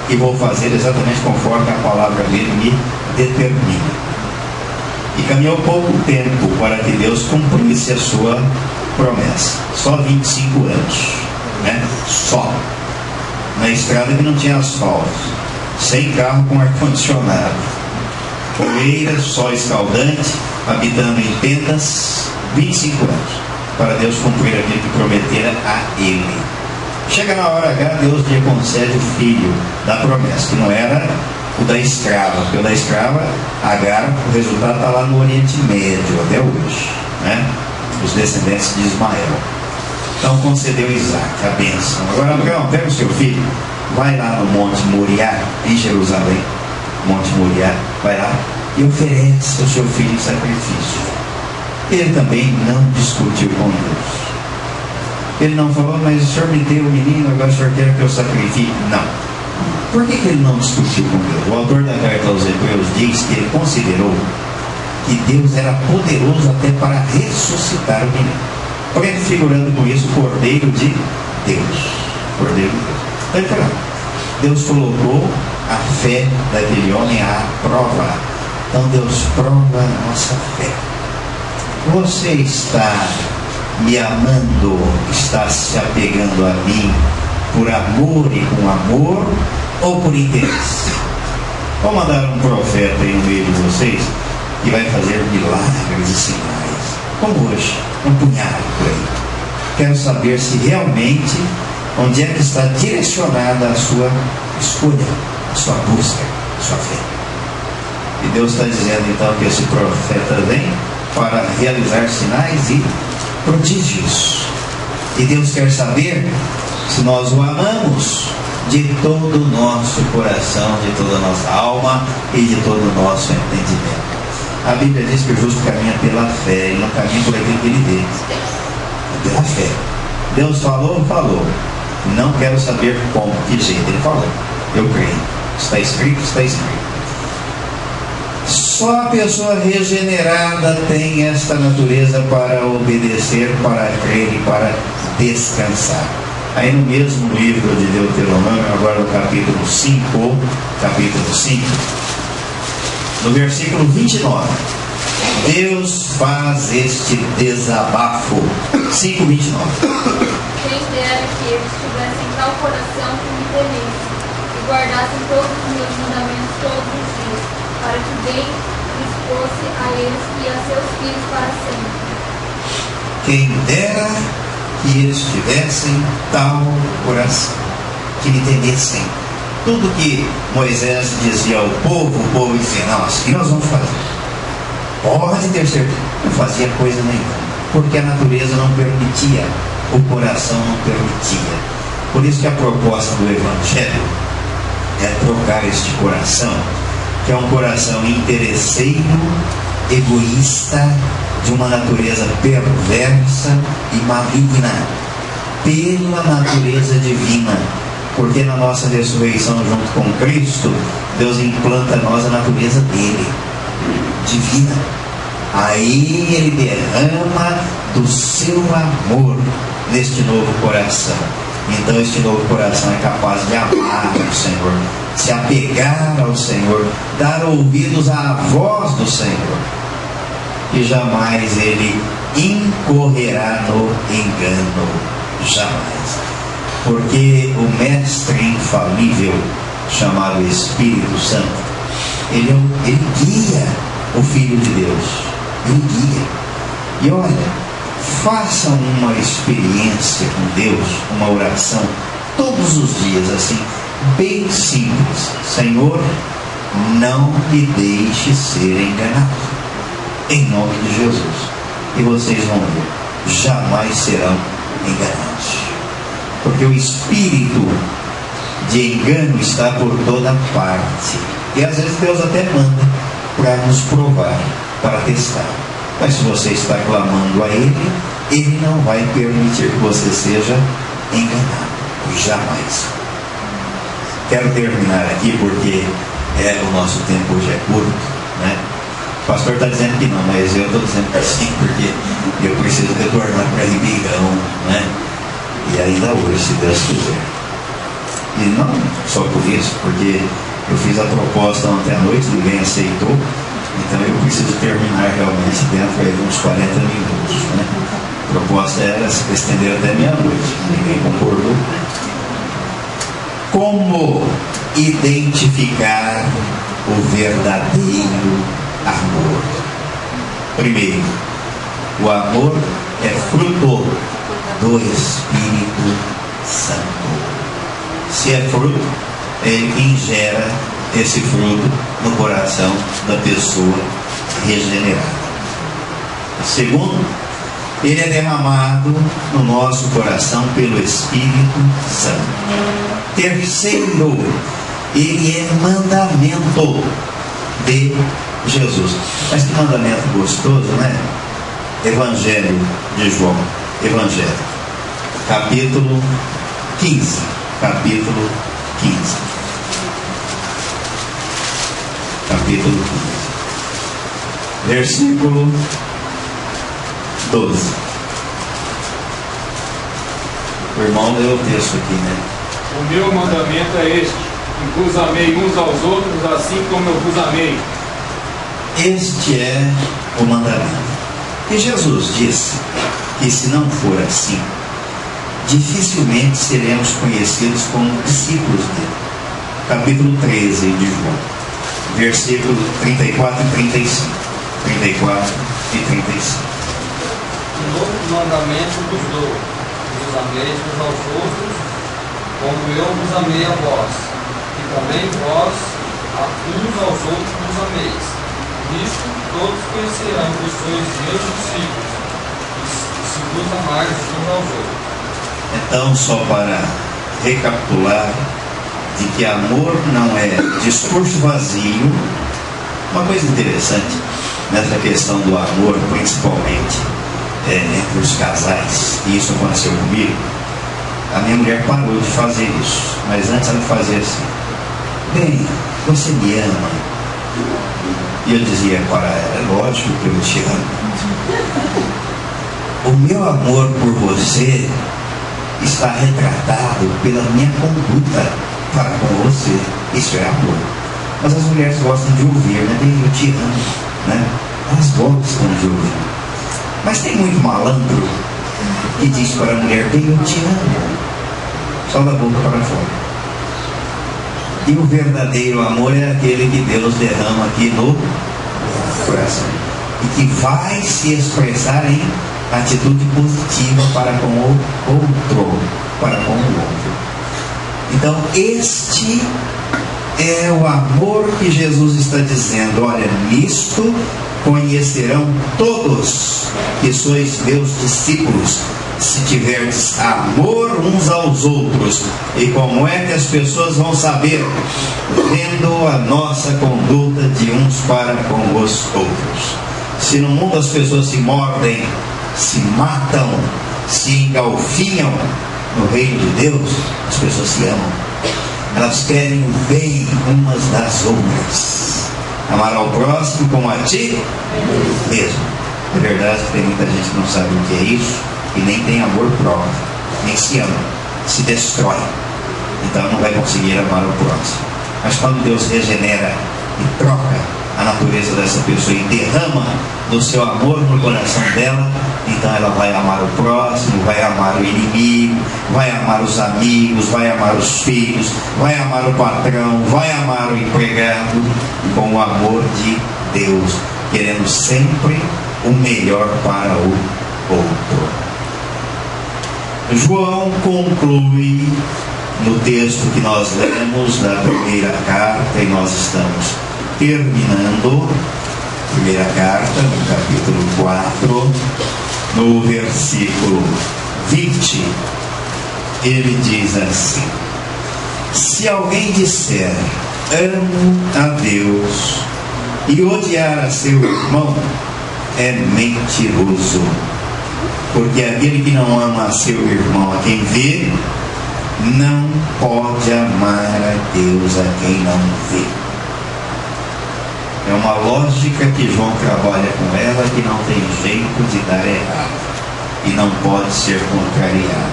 e vou fazer exatamente conforme a palavra dele me determina. E caminhou pouco tempo para que Deus cumprisse a sua promessa. Só 25 anos, né? Só. Na estrada que não tinha asfalto, sem carro com ar-condicionado, poeira, sol escaldante, habitando em tendas, 25 anos, para Deus cumprir aquilo que prometera a ele. Chega na hora H, Deus lhe concede o filho da promessa, que não era o da escrava, porque o da escrava, Agar, o resultado está lá no Oriente Médio até hoje, né? Os descendentes de Ismael. Então concedeu Isaac a bênção. Agora, Abraão, pega o seu filho, vai lá no Monte Moriá, em Jerusalém, Monte Moriá, vai lá e oferece o seu filho em sacrifício. Ele também não discutiu com Deus. Ele não falou: mas o senhor me deu o menino, agora o senhor quer que eu sacrifique? Não. Por que ele não discutiu com Deus? O autor da carta aos Hebreus diz que ele considerou que Deus era poderoso até para ressuscitar o menino, prefigurando com isso o Cordeiro de Deus. Cordeiro de Deus. Então ele falou: Deus colocou a fé daquele homem à prova. Então Deus prova a nossa fé. Você está me amando, está se apegando a mim por amor e com amor, ou por interesse? Vou mandar um profeta aí no meio de vocês que vai fazer milagres e sinais, como hoje, um punhado por aí. Quero saber se realmente, onde é que está direcionada a sua escolha, a sua busca, a sua fé. E Deus está dizendo então que esse profeta vem para realizar sinais e prodígios. E Deus quer saber se nós o amamos de todo o nosso coração, de toda a nossa alma e de todo o nosso entendimento. A Bíblia diz que o justo caminha pela fé e não caminha por aquilo que ele vê. É pela fé. Deus falou, falou. Não quero saber como, que jeito. Ele falou. Eu creio. Está escrito, está escrito. Só a pessoa regenerada tem esta natureza para obedecer, para crer e para descansar. Aí no mesmo livro de Deuteronômio, agora no capítulo 5, no versículo 29, Deus faz este desabafo. 5:29. Quem dera que eles tivessem tal coração que me temessem e guardassem todos os meus mandamentos todos os dias, para que bem lhes fosse a eles e a seus filhos para sempre. Quem dera que eles tivessem tal coração, que me temessem. Tudo que Moisés dizia ao povo, o povo dizia: não, assim nós vamos fazer. Pode ter certeza. Não fazia coisa nenhuma, porque a natureza não permitia, o coração não permitia. Por isso que a proposta do Evangelho é trocar este coração, que é um coração interesseiro, egoísta, de uma natureza perversa e maligna, pela natureza divina. Porque na nossa ressurreição junto com Cristo, Deus implanta em nós a natureza dele, divina. Aí ele derrama do seu amor neste novo coração. Então este novo coração é capaz de amar o Senhor, se apegar ao Senhor, dar ouvidos à voz do Senhor. E jamais ele incorrerá no engano. Jamais. Porque o mestre infalível, chamado Espírito Santo, ele guia o Filho de Deus. Ele guia. E olha, façam uma experiência com Deus, uma oração, todos os dias, assim, bem simples. Senhor, não me deixe ser enganado. Em nome de Jesus. E vocês vão ver, jamais serão enganados. Porque o espírito de engano está por toda parte. E às vezes Deus até manda para nos provar, para testar. Mas se você está clamando a Ele, Ele não vai permitir que você seja enganado. Jamais. Quero terminar aqui porque o nosso tempo hoje é curto, né? O pastor está dizendo que não, mas eu estou dizendo que sim, porque eu preciso retornar para Ribeirão, né? E ainda hoje, se Deus quiser. E não só por isso, porque eu fiz a proposta ontem à noite, ninguém aceitou, então eu preciso terminar realmente dentro de uns 40 minutos, né? A proposta era se estender até meia-noite, ninguém concordou. Como identificar o verdadeiro amor? Primeiro, o amor é fruto do Espírito Santo. Se é fruto, é Ele quem gera esse fruto no coração da pessoa regenerada. Segundo, ele é derramado no nosso coração pelo Espírito Santo. Terceiro, ele é mandamento de Jesus. Mas que mandamento gostoso, né? Evangelho de João. Evangelho. Capítulo 15. Capítulo 15. Capítulo 15. Versículo 12. O irmão leu o texto aqui, né? O meu mandamento é este: que vos amei uns aos outros, assim como eu vos amei. Este é o mandamento. E Jesus disse que se não for assim, dificilmente seremos conhecidos como discípulos dele. Capítulo 13 de João. versículo 34 e 35. 34 e 35. Um novo mandamento vos dou: vos ameis uns aos outros, como eu vos amei a vós, e também vós uns aos outros vos ameis. Nisto todos conhecerão que sois meus discípulos, se vos amardes uns aos outros. Então, só para recapitular, de que amor não é discurso vazio. Uma coisa interessante nessa questão do amor, principalmente entre os casais, e isso aconteceu comigo. A minha mulher parou de fazer isso, mas antes ela fazia assim: bem, você me ama? E eu dizia para ela: é lógico que eu te amo. O meu amor por você está retratado pela minha conduta para com você. Isso é amor. Mas as mulheres gostam de ouvir, né? Bem, eu te amo, né? Elas gostam de ouvir. Mas tem muito malandro que diz para a mulher: bem, eu te amo, só da boca para fora. E o verdadeiro amor é aquele que Deus derrama aqui no coração e que vai se expressar em atitude positiva para com o outro, para com o outro. Então, este é o amor que Jesus está dizendo: olha, nisto conhecerão todos que sois meus discípulos, se tiverdes amor uns aos outros. E como é que as pessoas vão saber? Vendo a nossa conduta de uns para com os outros. Se no mundo as pessoas se mordem, se matam, se engalfinham, no reino de Deus as pessoas se amam. Elas querem o bem umas das outras. Amar ao próximo como a ti mesmo. É verdade que tem muita gente que não sabe o que é isso e nem tem amor próprio, nem se ama, se destrói. Então não vai conseguir amar o próximo. Mas quando Deus regenera e troca a natureza dessa pessoa e derrama do seu amor no coração dela, então ela vai amar o próximo, vai amar o inimigo, vai amar os amigos, vai amar os filhos, vai amar o patrão, vai amar o empregado, com o amor de Deus, querendo sempre o melhor para o outro. João conclui no texto que nós lemos da primeira carta, e nós estamos terminando a primeira carta, no capítulo 4, no versículo 20, ele diz assim: se alguém disser amo a Deus e odiar a seu irmão, é mentiroso, porque aquele que não ama a seu irmão, a quem vê, não pode amar a Deus a quem não vê. É uma lógica que João trabalha com ela, que não tem jeito de dar errado e não pode ser contrariado.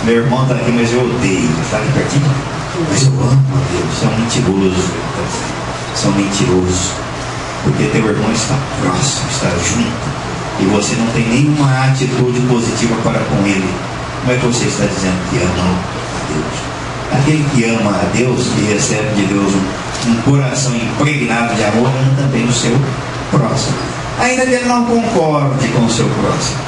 Meu irmão está aqui, mas eu odeio. Está aqui pertinho? Mas eu amo a Deus. São mentirosos. São mentirosos. Porque teu irmão está próximo, está junto, e você não tem nenhuma atitude positiva para com ele. Como é que você está dizendo que ama a Deus? Aquele que ama a Deus, que recebe de Deus um coração impregnado de amor, anda também no seu próximo. Ainda que ele não concorde com o seu próximo,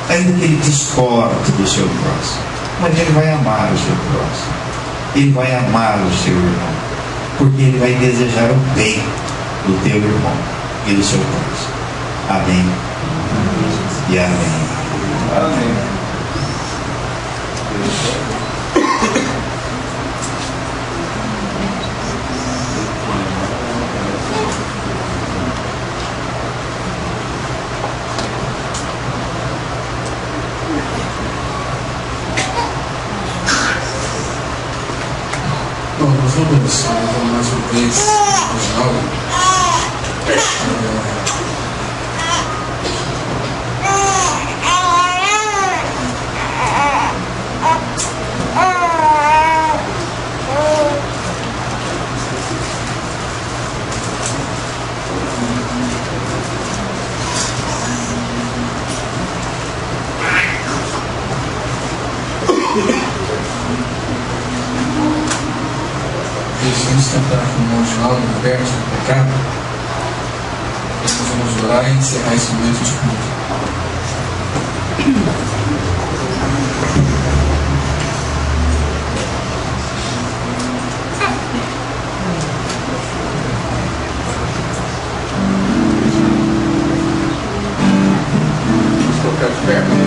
ainda que ele discorde do seu próximo, mas ele vai amar o seu próximo, ele vai amar o seu irmão, porque ele vai desejar o bem do teu irmão e do seu próximo. Amém e amém. Amém. Bom, nós vamos mais uma vez hoje aula. vamos cantar com o irmão Ginaldo, libertos do pecado. Nós vamos orar e encerrar esse momento de culto. Colocar de pé.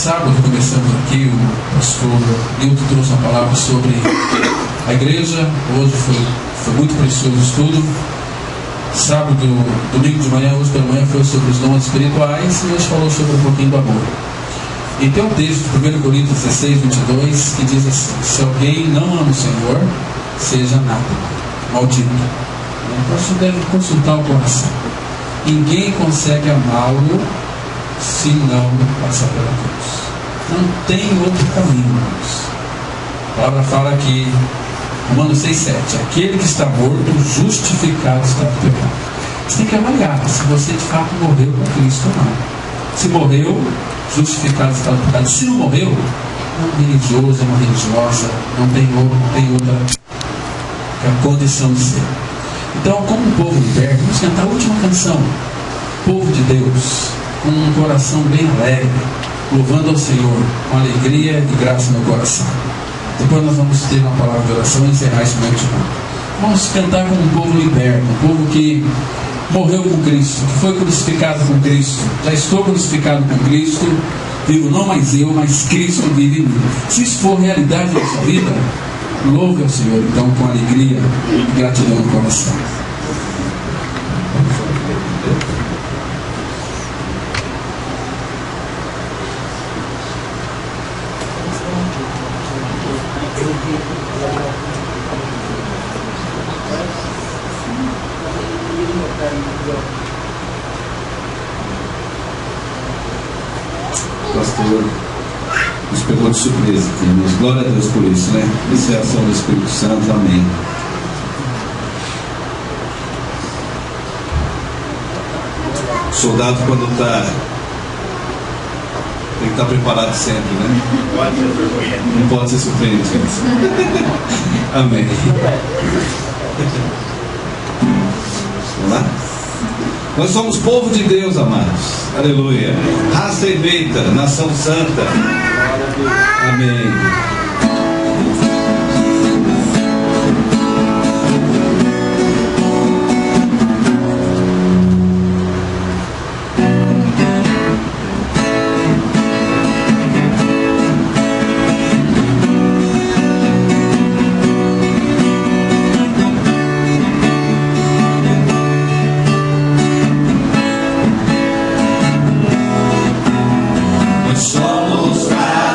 Sábado começamos aqui, o pastor Nilton trouxe uma palavra sobre a igreja. Hoje foi muito precioso o estudo. Domingo de manhã, hoje pela manhã, foi sobre os dons espirituais e hoje falou sobre um pouquinho do amor. E tem um texto de 1 Coríntios 16, 22 que diz assim: se alguém não ama o Senhor, seja anátema, maldito. Então você deve consultar o coração. Ninguém consegue amá-lo se não passar pela cruz. Não tem outro caminho, irmãos. A palavra fala aqui, Romanos 6,7: aquele que está morto, justificado está no pecado. Você tem que avaliar se você de fato morreu com Cristo ou não. Se morreu, justificado está no pecado. Se não morreu, é um religioso, é uma religiosa, não tem outra condição de ser. Então, como um povo liberto, vamos cantar a última canção, povo de Deus, com um coração bem alegre, louvando ao Senhor, com alegria e graça no coração. Depois nós vamos ter uma palavra de oração e encerrar esse momento de culto. Vamos cantar como um povo liberto, um povo que morreu com Cristo, que foi crucificado com Cristo. Já estou crucificado com Cristo, vivo não mais eu, mas Cristo vive em mim. Se isso for realidade na sua vida, louve ao Senhor então com alegria e gratidão no coração. Pastor, nos pegou de surpresa, irmãos. Glória a Deus por isso, né? Isso é a ação do Espírito Santo, amém. O soldado, quando está, tem que estar preparado sempre, né? Não pode ser surpreendido. Amém. Vamos lá? Nós somos povo de Deus, amados. Aleluia. Raça eleita, nação santa. Amém. Somos raça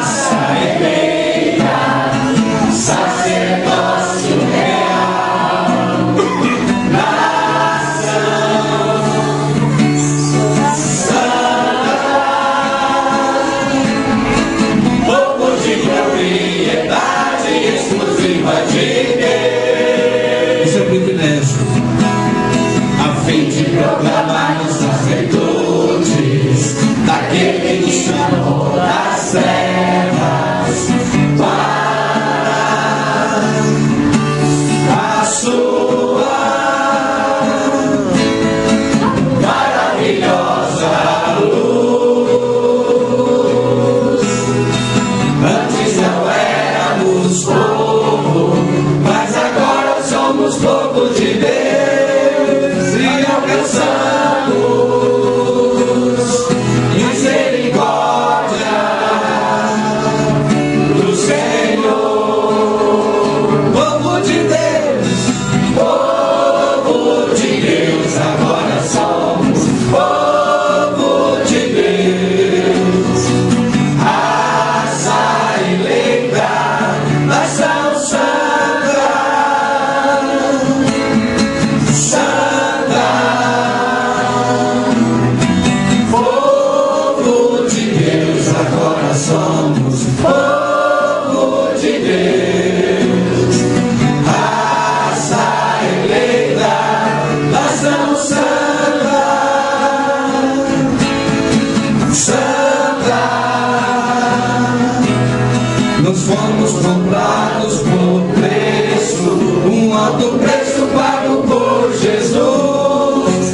alto preço pago por Jesus.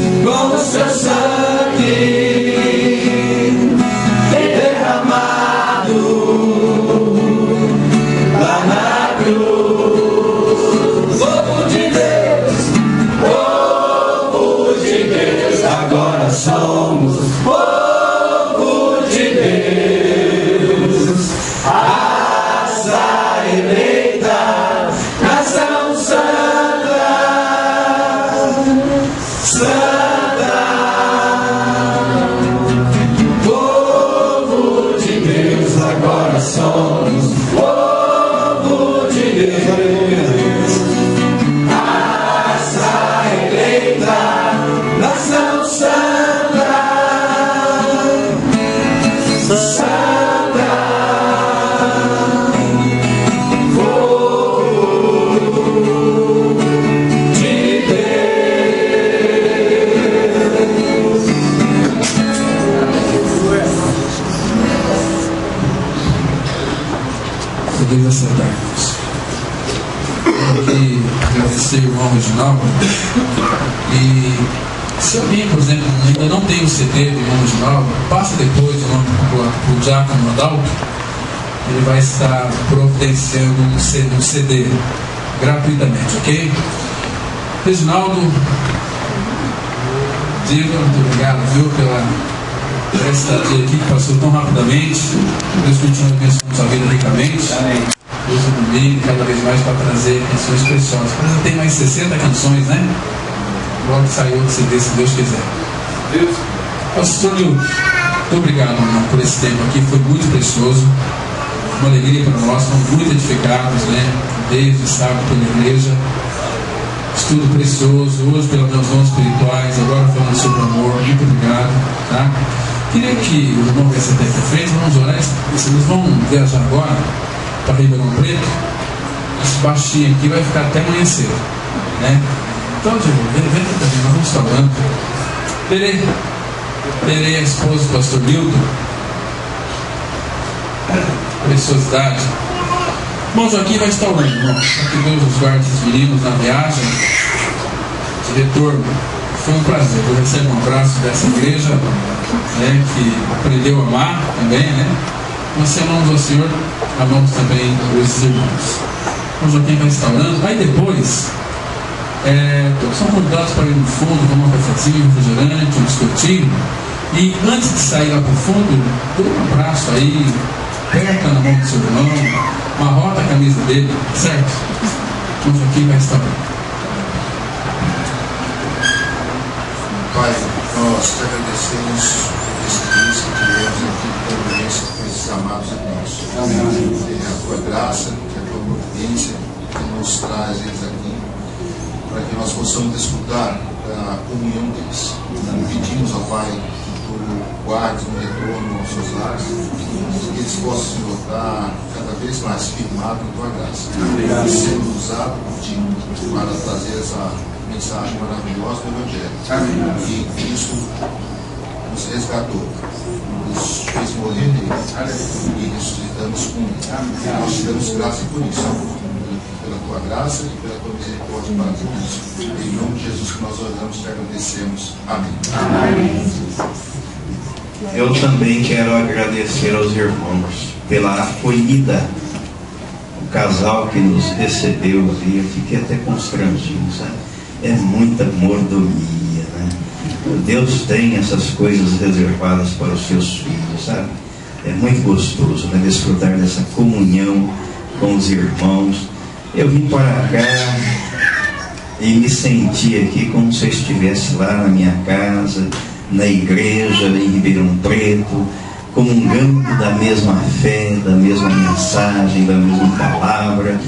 agora somos povo de Deus, raça eleita, nação santa, santa, povo de Deus, agora somos povo de Deus, aleluia. Nação santa, santa, povo de Deus. Podemos assentar-nos. Quero agradecer o irmão Reginaldo. E se alguém, por exemplo, ainda não tem o CD do irmão Reginaldo, passa depois o nome para o diácono Adalto. Ele vai estar providenciando um CD gratuitamente, ok? Reginaldo, Diego, muito obrigado, viu, pela estadia aqui que passou tão rapidamente. Deus continue abençoando sua vida ricamente. Deus ilumine cada vez mais para trazer canções preciosas. Ainda tem mais 60 canções, né? Logo saiu outro CD, se Deus quiser. Deus. Pastor Nilton, muito obrigado, irmão, por esse tempo aqui. Foi muito precioso. Uma alegria para nós. Estamos muito edificados, né? Desde sábado pela igreja. Estudo precioso. Hoje pelos meus dons espirituais. Agora falando sobre o amor. Muito obrigado. Tá? Queria que o irmão viesse até aqui à frente. Vamos orar. Vocês vão viajar agora para Ribeirão Preto. Esse baixinho aqui vai ficar até amanhã cedo, né? Então, Diego, vem aqui também, nós vamos falando. Terei a esposa do pastor Milton. Preciosidade. Irmão Joaquim vai estar orando, irmão. Para que Deus os guarde esses meninos na viagem de retorno. Foi um prazer. Eu recebo um abraço dessa igreja, né, que aprendeu a amar também, né? Nós amamos ao Senhor, amamos também esses irmãos. O Joaquim vai estar orando. Aí depois, todos são convidados para ir no fundo, tomar um cafezinho, um refrigerante, um biscoitinho. E antes de sair lá para o fundo, dê um abraço aí, aperta na mão do seu irmão, amarrota a camisa dele, certo? O Joaquim vai estar orando. Pai, nós te agradecemos por esse dia que tivemos aqui de convivência com esses amados irmãos. Amém. A tua graça, a tua providência que nos traz eles aqui, para que nós possamos desfrutar da comunhão deles. Pedimos ao Pai por guardes no retorno aos seus lares, que eles possam, Senhor, estar cada vez mais firmados na tua graça. E sendo usado por ti para trazer essa mensagem maravilhosa do Evangelho. Amém. E Cristo nos resgatou, nos fez morrer nele e ressuscitamos com ele. Nós te damos graça por isso, pela tua graça e pela tua misericórdia para todos. Em nome de Jesus que nós oramos e te agradecemos. Amém. Amém. Eu também quero agradecer aos irmãos pela acolhida. O casal que nos recebeu ali, eu fiquei até constrangido, sabe? É muita mordomia, né? Deus tem essas coisas reservadas para os seus filhos, sabe? É muito gostoso, né? Desfrutar dessa comunhão com os irmãos. Eu vim para cá e me senti aqui como se eu estivesse lá na minha casa, na igreja em Ribeirão Preto, comungando da mesma fé, da mesma mensagem, da mesma palavra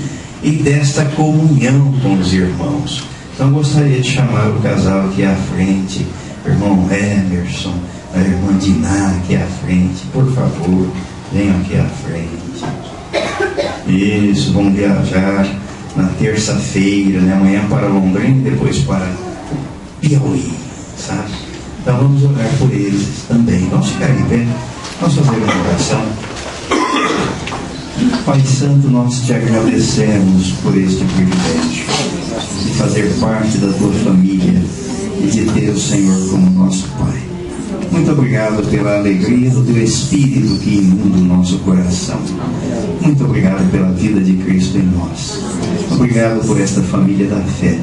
e desta comunhão com os irmãos. Então gostaria de chamar o casal aqui à frente, o irmão Emerson, a irmã Diná aqui à frente, por favor, venham aqui à frente. Isso, vão viajar na terça-feira, né? Amanhã para Londrina e depois para Piauí, sabe? Então vamos orar por eles também. Vamos ficar em pé, vamos fazer uma oração. Pai Santo, nós te agradecemos por este privilégio de fazer parte da tua família e de ter o Senhor como nosso Pai. Muito obrigado pela alegria do teu Espírito que inunda o nosso coração. Muito obrigado pela vida de Cristo em nós. Obrigado por esta família da fé.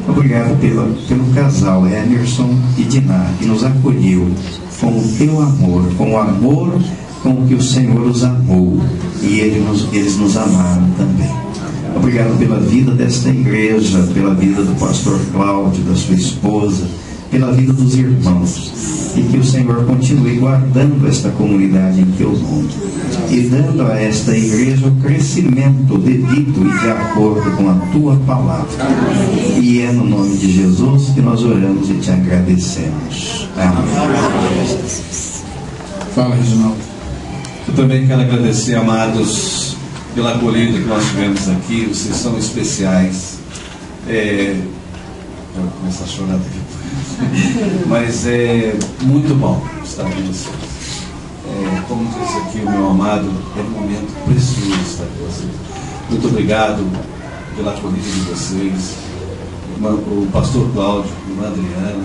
Obrigado pelo casal Emerson e Diná, que nos acolheu com o teu amor, com o amor com que o Senhor os amou, e eles nos amaram também. Obrigado pela vida desta igreja, pela vida do pastor Cláudio, da sua esposa, pela vida dos irmãos, e que o Senhor continue guardando esta comunidade em teu nome e dando a esta igreja o crescimento devido e de acordo com a tua palavra. E é no nome de Jesus que nós oramos e te agradecemos. Amém. Fala, Reginaldo. Eu também quero agradecer, amados, pela acolhida que nós tivemos aqui. Vocês são especiais. Vou começar a chorar daqui. Mas é muito bom estar com vocês. Como disse aqui o meu amado, é um momento precioso estar com vocês. Muito obrigado pela acolhida de vocês. O pastor Cláudio, a irmã Adriana,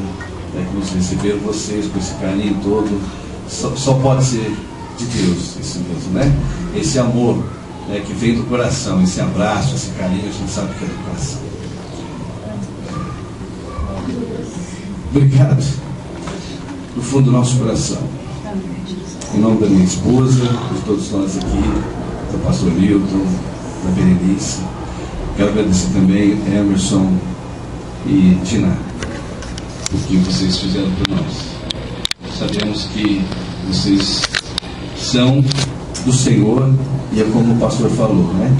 que nos receberam, vocês com esse carinho todo. Só pode ser de Deus, isso mesmo, né? Esse amor, né, que vem do coração, esse abraço, esse carinho, a gente sabe que é do coração. Obrigado do fundo do nosso coração. Em nome da minha esposa, de todos nós aqui, do pastor Nilton, da Berenice, quero agradecer também Emerson e Tina, por que vocês fizeram por nós. Sabemos que vocês são do Senhor, e é como o pastor falou, né?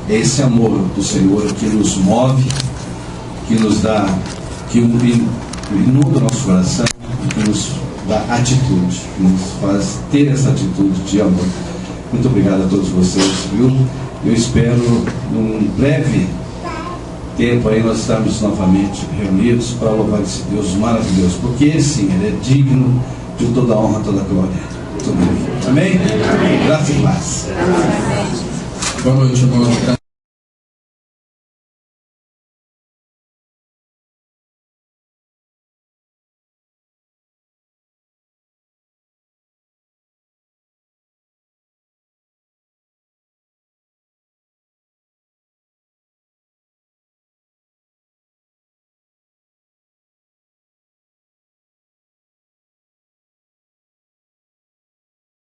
É esse amor do Senhor que nos move, que nos dá, que inunda o nosso coração e que nos dá atitude, que nos faz ter essa atitude de amor. Muito obrigado a todos vocês, viu? Eu espero num breve tempo aí nós estarmos novamente reunidos para louvar esse Deus maravilhoso, porque sim, Ele é digno de toda a honra, toda a glória. Amém? Amém? Graças e paz. Boa noite, irmão.